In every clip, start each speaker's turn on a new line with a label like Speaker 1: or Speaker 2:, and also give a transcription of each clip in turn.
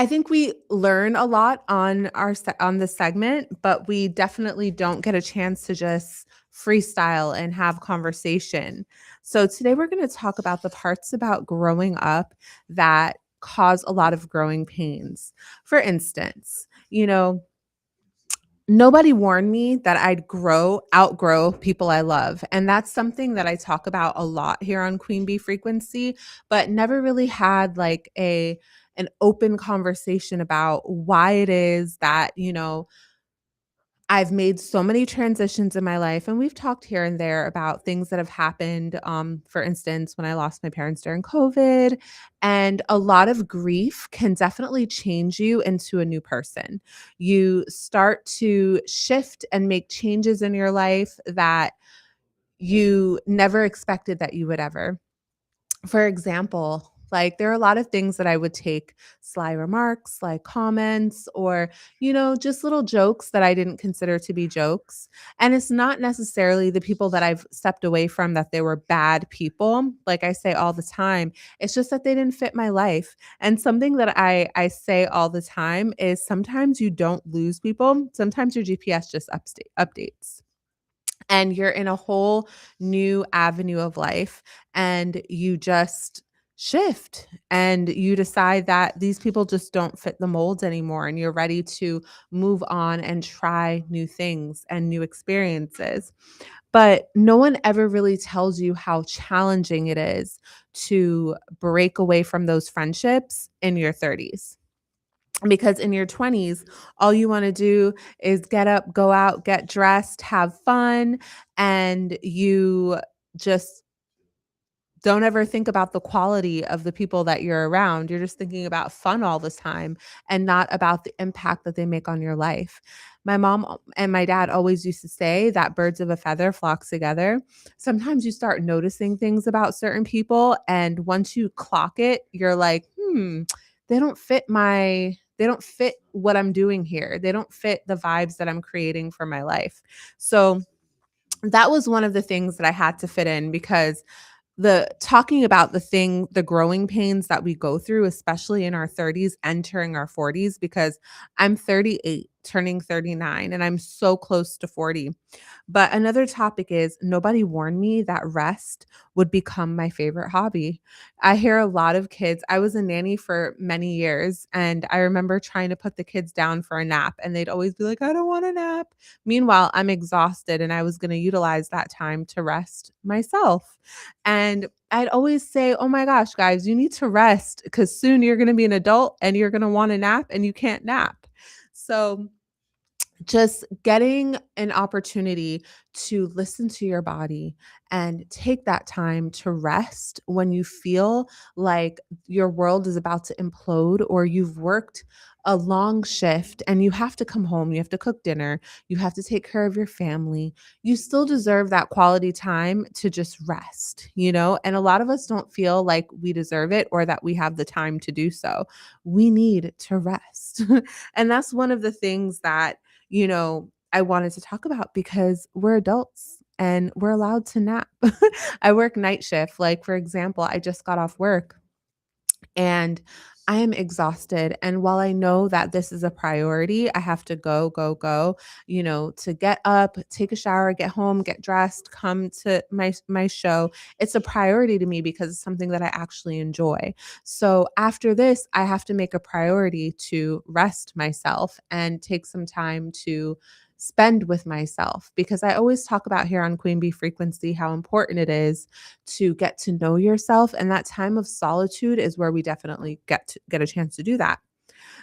Speaker 1: I think we learn a lot on on this segment, but we definitely don't get a chance to just freestyle and have conversation. So today we're going to talk about the parts about growing up that cause a lot of growing pains. For instance, nobody warned me that I'd outgrow people I love. And that's something that I talk about a lot here on Queen Bee Frequency, but never really had like an open conversation about why it is that, I've made so many transitions in my life, and we've talked here and there about things that have happened. For instance, when I lost my parents during COVID, and a lot of grief can definitely change you into a new person. You start to shift and make changes in your life that you never expected that you would ever. For example, like there are a lot of things that I would take sly remarks, like comments, or, just little jokes that I didn't consider to be jokes. And it's not necessarily the people that I've stepped away from that they were bad people. Like I say all the time, it's just that they didn't fit my life. And something that I say all the time is sometimes you don't lose people. Sometimes your GPS just updates and you're in a whole new avenue of life and you just shift and you decide that these people just don't fit the mold anymore and you're ready to move on and try new things and new experiences. But no one ever really tells you how challenging it is to break away from those friendships in your 30s, because in your 20s all you want to do is get up, go out, get dressed, have fun, and you just don't ever think about the quality of the people that you're around. You're just thinking about fun all the time and not about the impact that they make on your life. My mom and my dad always used to say that birds of a feather flock together. Sometimes you start noticing things about certain people, and once you clock it, you're like, they don't fit they don't fit what I'm doing here. They don't fit the vibes that I'm creating for my life. So that was one of the things that I had to fit in, because the talking about the growing pains that we go through, especially in our 30s, entering our 40s, because I'm 38, turning 39, and I'm so close to 40. But another topic is nobody warned me that rest would become my favorite hobby. I hear a lot of kids. I was a nanny for many years, and I remember trying to put the kids down for a nap, and they'd always be like, I don't want a nap. Meanwhile, I'm exhausted, and I was going to utilize that time to rest myself. And I'd always say, oh my gosh, guys, you need to rest because soon you're going to be an adult and you're going to want a nap and you can't nap. So, just getting an opportunity to listen to your body and take that time to rest when you feel like your world is about to implode, or you've worked a long shift and you have to come home, you have to cook dinner, you have to take care of your family. You still deserve that quality time to just rest, And a lot of us don't feel like we deserve it or that we have the time to do so. We need to rest. And that's one of the things that I wanted to talk about, because we're adults and we're allowed to nap. I work night shift. Like, for example, I just got off work and I am exhausted. And while I know that this is a priority, I have to go, go, go, to get up, take a shower, get home, get dressed, come to my show. It's a priority to me because it's something that I actually enjoy. So after this, I have to make a priority to rest myself and take some time to spend with myself, because I always talk about here on Queen Bee Frequency how important it is to get to know yourself, and that time of solitude is where we definitely get a chance to do that.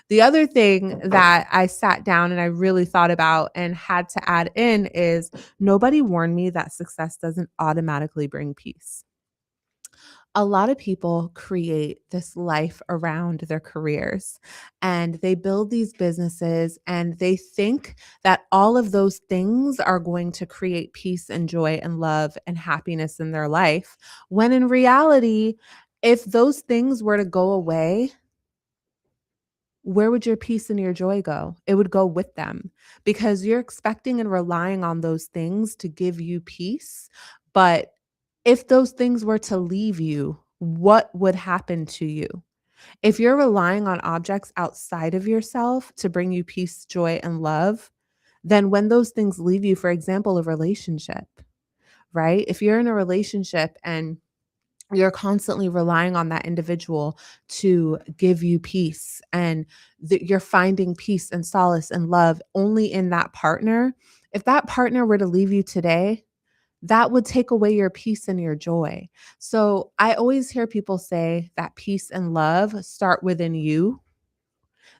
Speaker 1: The other thing that I sat down and I really thought about and had to add in is nobody warned me that success doesn't automatically bring peace. A lot of people create this life around their careers and they build these businesses and they think that all of those things are going to create peace and joy and love and happiness in their life. When in reality, if those things were to go away, where would your peace and your joy go? It would go with them, because you're expecting and relying on those things to give you peace. But if those things were to leave you, what would happen to you? If you're relying on objects outside of yourself to bring you peace, joy, and love, then when those things leave you, for example, a relationship, right? If you're in a relationship and you're constantly relying on that individual to give you peace and that you're finding peace and solace and love only in that partner, if that partner were to leave you today, that would take away your peace and your joy. So I always hear people say that peace and love start within you.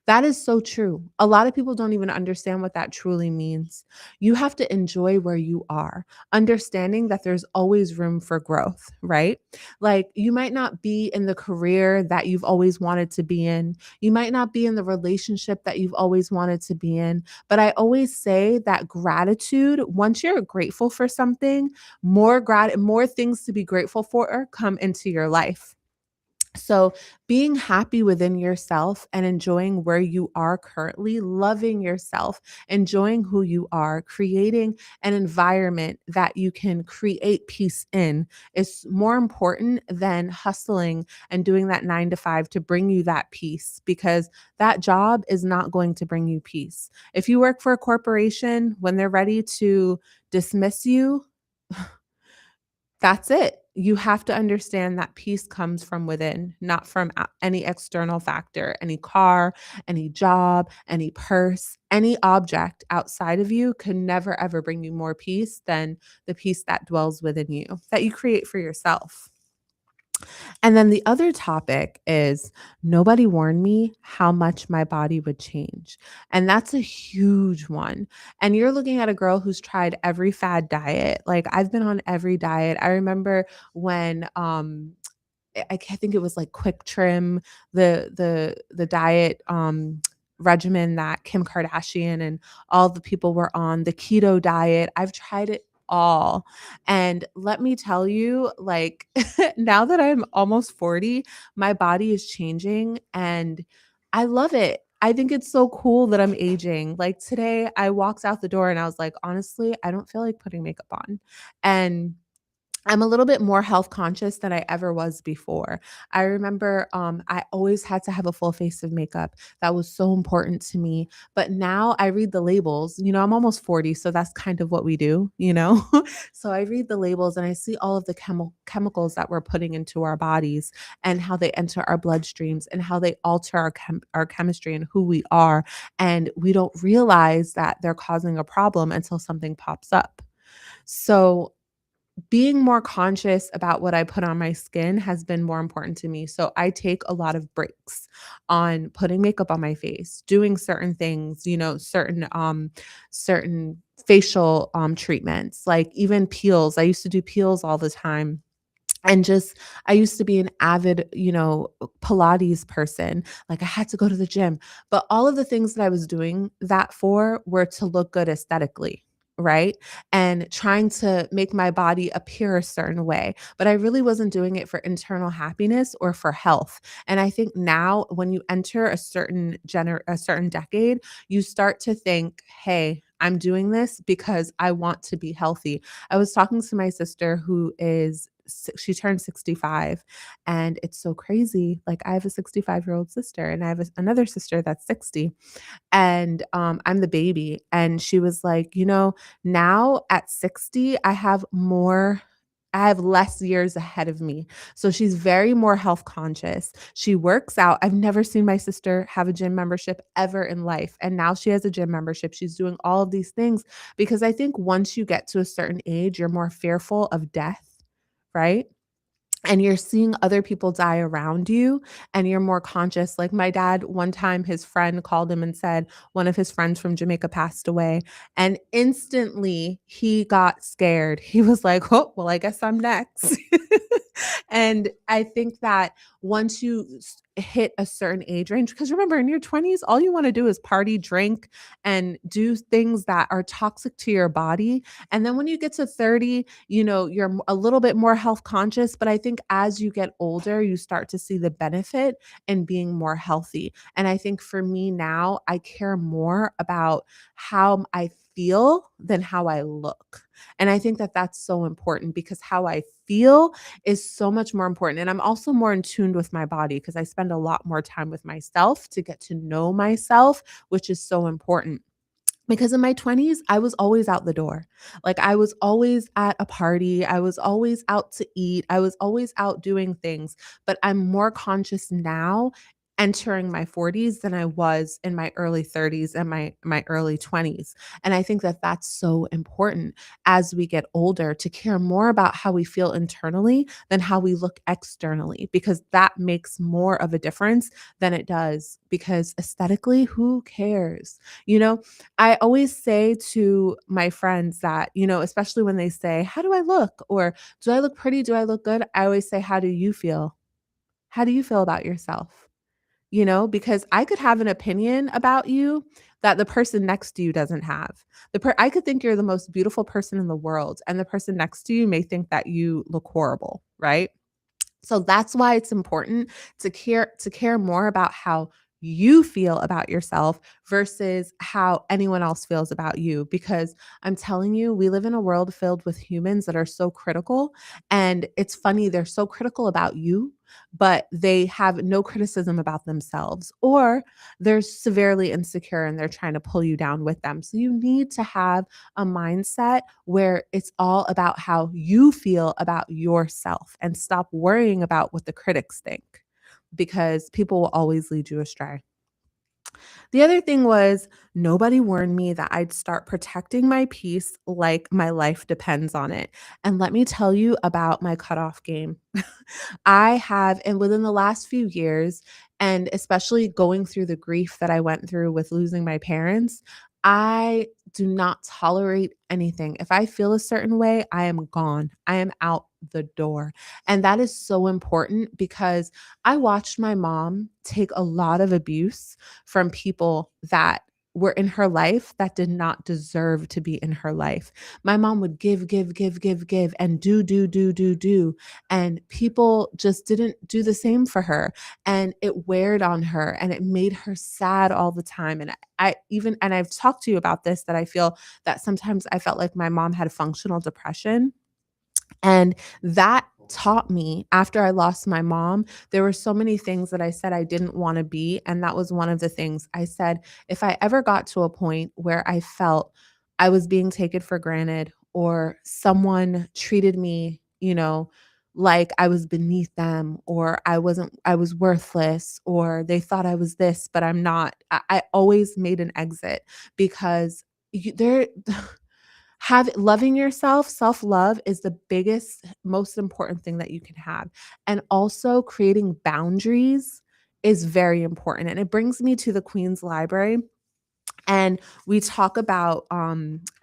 Speaker 1: That is so true. A lot of people don't even understand what that truly means. You have to enjoy where you are, understanding that there's always room for growth, right? Like you might not be in the career that you've always wanted to be in. You might not be in the relationship that you've always wanted to be in. But I always say that gratitude, once you're grateful for something, more things to be grateful for come into your life. So, being happy within yourself and enjoying where you are currently, loving yourself, enjoying who you are, creating an environment that you can create peace in is more important than hustling and doing that 9 to 5 to bring you that peace because that job is not going to bring you peace. If you work for a corporation, when they're ready to dismiss you, that's it. You have to understand that peace comes from within, not from any external factor, any car, any job, any purse, any object outside of you can never ever bring you more peace than the peace that dwells within you, that you create for yourself. And then the other topic is nobody warned me how much my body would change. And that's a huge one. And you're looking at a girl who's tried every fad diet. Like I've been on every diet. I remember when think it was like Quick Trim, the diet regimen that Kim Kardashian and all the people were on, the keto diet. I've tried it all. And let me tell you, like now that I'm almost 40, my body is changing and I love it. I think it's so cool that I'm aging. Like today, I walked out the door and I was like, honestly, I don't feel like putting makeup on. And I'm a little bit more health conscious than I ever was before. I remember I always had to have a full face of makeup. That was so important to me. But now I read the labels. You know, I'm almost 40, so that's kind of what we do, you know? So I read the labels and I see all of the chemicals that we're putting into our bodies and how they enter our bloodstreams and how they alter our chemistry and who we are. And we don't realize that they're causing a problem until something pops up. So being more conscious about what I put on my skin has been more important to me. So I take a lot of breaks on putting makeup on my face, doing certain things, you know, certain facial treatments, like even peels. I used to do peels all the time and just I used to be an avid, you know, Pilates person. Like I had to go to the gym, but all of the things that I was doing that for were to look good aesthetically, right? And trying to make my body appear a certain way, but I really wasn't doing it for internal happiness or for health. And I think now when you enter a certain decade, you start to think, "Hey, I'm doing this because I want to be healthy." I was talking to my sister who is she turned 65 and it's so crazy. Like I have a 65-year-old sister and I have another sister that's 60 and I'm the baby and she was like, "You know, now at 60 I have less years ahead of me." So she's very more health conscious. She works out. I've never seen my sister have a gym membership ever in life. And now she has a gym membership. She's doing all of these things because I think once you get to a certain age, you're more fearful of death, right? And you're seeing other people die around you and you're more conscious. Like my dad, one time his friend called him and said one of his friends from Jamaica passed away. And instantly he got scared. He was like, "Oh, well, I guess I'm next." And I think that once you hit a certain age range, because remember in your 20s, all you want to do is party, drink, and do things that are toxic to your body. And then when you get to 30, you know, you're a little bit more health conscious. But I think as you get older, you start to see the benefit in being more healthy. And I think for me now, I care more about how I feel than how I look. And I think that that's so important because how I feel is so much more important. And I'm also more in tune with my body because I spend a lot more time with myself to get to know myself, which is so important. Because in my 20s, I was always out the door. Like I was always at a party, I was always out to eat, I was always out doing things, but I'm more conscious now entering my 40s than I was in my early 30s and my early 20s. And I think that that's so important as we get older to care more about how we feel internally than how we look externally because that makes more of a difference than it does because aesthetically, who cares? You know, I always say to my friends that, especially when they say, "How do I look?" or "Do I look pretty? Do I look good?" I always say, "How do you feel? How do you feel about yourself?" Because I could have an opinion about you that the person next to you doesn't have. I could think you're the most beautiful person in the world, and the person next to you may think that you look horrible, right? So that's why it's important to care more about how you feel about yourself versus how anyone else feels about you because I'm telling you we live in a world filled with humans that are so critical, and it's funny they're so critical about you but they have no criticism about themselves, or they're severely insecure and they're trying to pull you down with them. So you need to have a mindset where it's all about how you feel about yourself and stop worrying about what the critics think because people will always lead you astray. The other thing was nobody warned me that I'd start protecting my peace like my life depends on it. And let me tell you about my cutoff game. I have, and within the last few years, and especially going through the grief that I went through with losing my parents, I do not tolerate anything. If I feel a certain way, I am gone. I am out the door. And that is so important because I watched my mom take a lot of abuse from people that were in her life that did not deserve to be in her life. My mom would give, give, give, give, give, and do, do, do, do, do. And people just didn't do the same for her. And it weared on her and it made her sad all the time. And and I've talked to you about this, that I feel that sometimes I felt like my mom had functional depression. And that taught me after I lost my mom, there were so many things that I said I didn't want to be. And that was one of the things I said, if I ever got to a point where I felt I was being taken for granted or someone treated me, like I was beneath them or I was worthless or they thought I was this, but I'm not. I always made an exit because there have loving yourself, self-love is the biggest, most important thing that you can have. And also creating boundaries is very important. And it brings me to the Queen's Library. And we talk about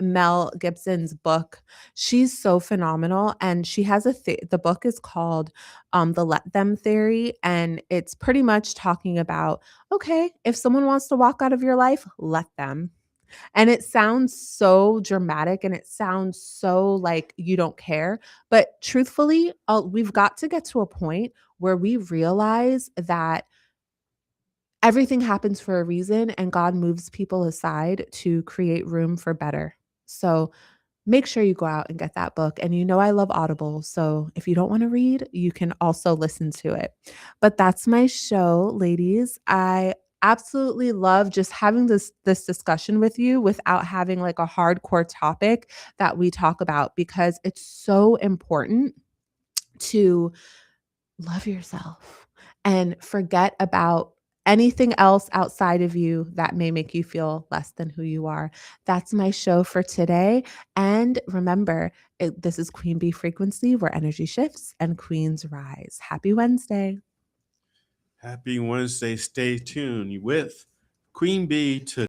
Speaker 1: Mel Gibson's book. She's so phenomenal. And she has the book is called The Let Them Theory. And it's pretty much talking about, okay, if someone wants to walk out of your life, let them. And it sounds so dramatic and it sounds so like you don't care. But truthfully, we've got to get to a point where we realize that everything happens for a reason and God moves people aside to create room for better. So make sure you go out and get that book. And I love Audible. So if you don't want to read, you can also listen to it. But that's my show, ladies. I absolutely love just having this discussion with you without having like a hardcore topic that we talk about because it's so important to love yourself and forget about anything else outside of you that may make you feel less than who you are. That's my show for today. And remember, this is Queen Bee Frequency, where energy shifts and queens rise. Happy Wednesday.
Speaker 2: Happy Wednesday. Stay tuned with Queen Bee to